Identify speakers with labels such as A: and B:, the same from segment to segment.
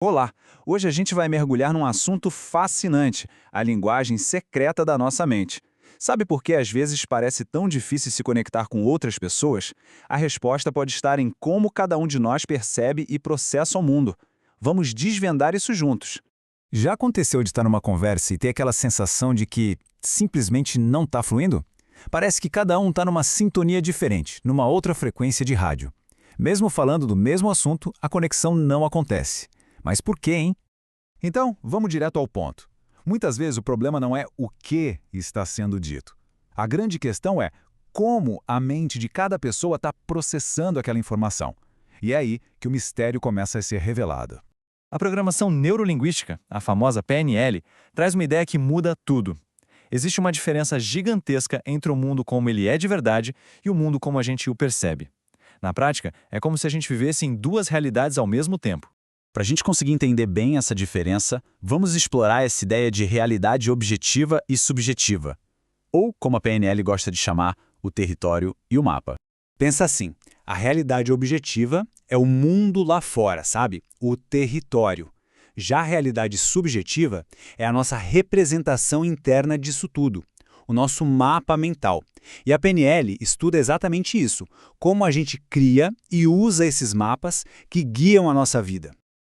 A: Olá! Hoje a gente vai mergulhar num assunto fascinante, a linguagem secreta da nossa mente. Sabe por que às vezes parece tão difícil se conectar com outras pessoas? A resposta pode estar em como cada um de nós percebe e processa o mundo. Vamos desvendar isso juntos.
B: Já aconteceu de estar numa conversa e ter aquela sensação de que simplesmente não está fluindo? Parece que cada um está numa sintonia diferente, numa outra frequência de rádio. Mesmo falando do mesmo assunto, a conexão não acontece. Mas por quê, hein? Então, vamos direto ao ponto. Muitas vezes o problema não é o que está sendo dito. A grande questão é como a mente de cada pessoa está processando aquela informação. E é aí que o mistério começa a ser revelado.
C: A programação neurolinguística, a famosa PNL, traz uma ideia que muda tudo. Existe uma diferença gigantesca entre o mundo como ele é de verdade e o mundo como a gente o percebe. Na prática, é como se a gente vivesse em duas realidades ao mesmo tempo.
A: Para a gente conseguir entender bem essa diferença, vamos explorar essa ideia de realidade objetiva e subjetiva, ou, como a PNL gosta de chamar, o território e o mapa. Pensa assim, a realidade objetiva é o mundo lá fora, sabe? O território. Já a realidade subjetiva é a nossa representação interna disso tudo, o nosso mapa mental. E a PNL estuda exatamente isso, como a gente cria e usa esses mapas que guiam a nossa vida.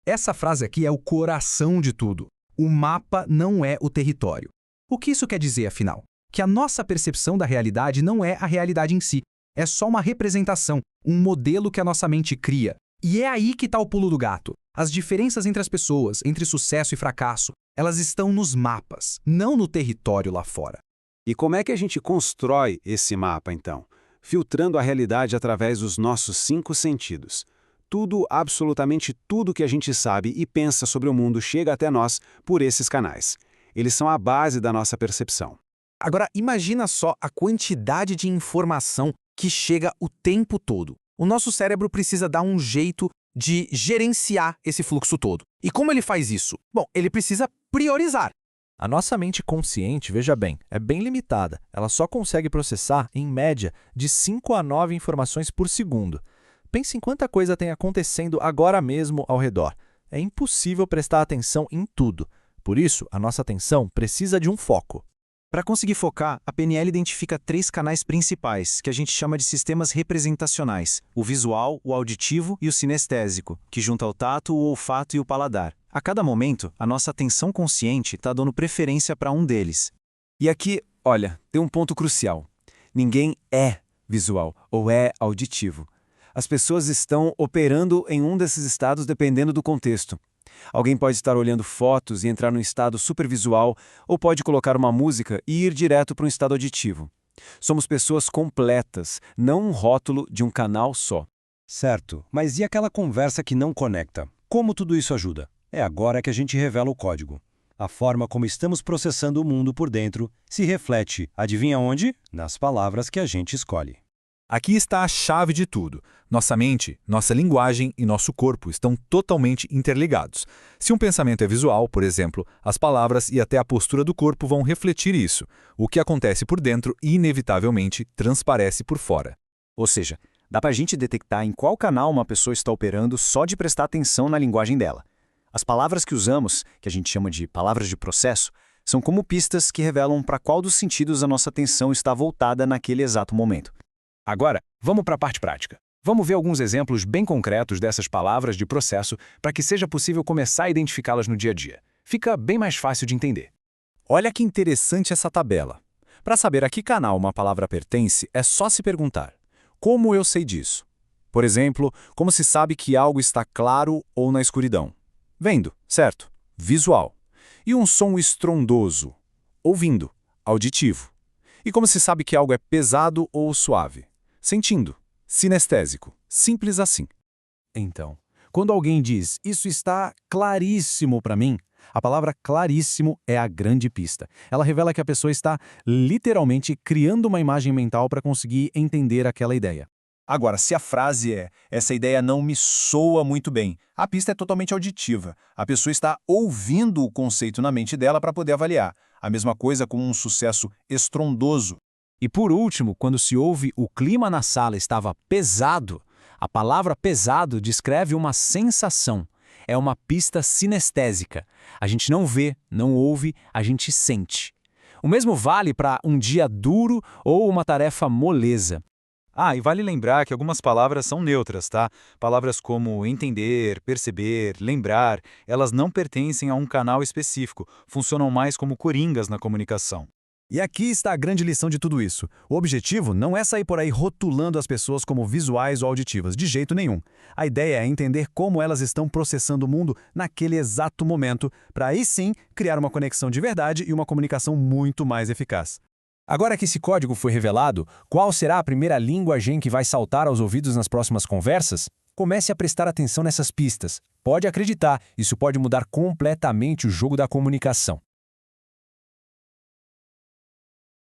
D: Essa frase aqui é o coração de tudo. O mapa não é o território. O que isso quer dizer, afinal? Que a nossa percepção da realidade não é a realidade em si. É só uma representação, um modelo que a nossa mente cria. E é aí que está o pulo do gato. As diferenças entre as pessoas, entre sucesso e fracasso, elas estão nos mapas, não no território lá fora.
E: E como é que a gente constrói esse mapa, então? Filtrando a realidade através dos nossos 5 sentidos. Tudo, absolutamente tudo que a gente sabe e pensa sobre o mundo chega até nós por esses canais. Eles são a base da nossa percepção.
D: Agora, imagina só a quantidade de informação que chega o tempo todo. O nosso cérebro precisa dar um jeito de gerenciar esse fluxo todo. E como ele faz isso? Bom, ele precisa priorizar.
C: A nossa mente consciente, veja bem, é bem limitada. Ela só consegue processar, em média, de 5 a 9 informações por segundo. Pense em quanta coisa tem acontecendo agora mesmo ao redor. É impossível prestar atenção em tudo. Por isso, a nossa atenção precisa de um foco.
F: Para conseguir focar, a PNL identifica 3 canais principais, que a gente chama de sistemas representacionais: o visual, o auditivo e o sinestésico, que junta o tato, o olfato e o paladar. A cada momento, a nossa atenção consciente está dando preferência para um deles.
E: E aqui, olha, tem um ponto crucial. Ninguém é visual ou é auditivo. As pessoas estão operando em um desses estados dependendo do contexto. Alguém pode estar olhando fotos e entrar num estado supervisual, ou pode colocar uma música e ir direto para um estado auditivo. Somos pessoas completas, não um rótulo de um canal só.
G: Certo, mas e aquela conversa que não conecta? Como tudo isso ajuda? É agora que a gente revela o código. A forma como estamos processando o mundo por dentro se reflete, adivinha onde? Nas palavras que a gente escolhe.
B: Aqui está a chave de tudo. Nossa mente, nossa linguagem e nosso corpo estão totalmente interligados. Se um pensamento é visual, por exemplo, as palavras e até a postura do corpo vão refletir isso. O que acontece por dentro, inevitavelmente, transparece por fora.
F: Ou seja, dá para a gente detectar em qual canal uma pessoa está operando só de prestar atenção na linguagem dela. As palavras que usamos, que a gente chama de palavras de processo, são como pistas que revelam para qual dos sentidos a nossa atenção está voltada naquele exato momento.
D: Agora, vamos para a parte prática. Vamos ver alguns exemplos bem concretos dessas palavras de processo para que seja possível começar a identificá-las no dia a dia. Fica bem mais fácil de entender.
B: Olha que interessante essa tabela. Para saber a que canal uma palavra pertence, é só se perguntar: como eu sei disso? Por exemplo, como se sabe que algo está claro ou na escuridão? Vendo, certo? Visual. E um som estrondoso? Ouvindo, auditivo. E como se sabe que algo é pesado ou suave? Sentindo, sinestésico. Simples assim.
D: Então, quando alguém diz, isso está claríssimo para mim, a palavra claríssimo é a grande pista. Ela revela que a pessoa está literalmente criando uma imagem mental para conseguir entender aquela ideia.
F: Agora, se a frase é "essa ideia não me soa muito bem", a pista é totalmente auditiva. A pessoa está ouvindo o conceito na mente dela para poder avaliar. A mesma coisa com um sucesso estrondoso.
D: E por último, quando se ouve o clima na sala estava pesado, a palavra pesado descreve uma sensação.
B: é uma pista sinestésica. A gente não vê, não ouve, a gente sente. O mesmo vale para um dia duro ou uma tarefa moleza.
A: Ah, e vale lembrar que algumas palavras são neutras, tá? Palavras como entender, perceber, lembrar, elas não pertencem a um canal específico, funcionam mais como coringas na comunicação.
B: E aqui está a grande lição de tudo isso. O objetivo não é sair por aí rotulando as pessoas como visuais ou auditivas, de jeito nenhum. A ideia é entender como elas estão processando o mundo naquele exato momento, para aí sim criar uma conexão de verdade e uma comunicação muito mais eficaz. Agora que esse código foi revelado, qual será a primeira linguagem que vai saltar aos ouvidos nas próximas conversas? Comece a prestar atenção nessas pistas. Pode acreditar, isso pode mudar completamente o jogo da comunicação.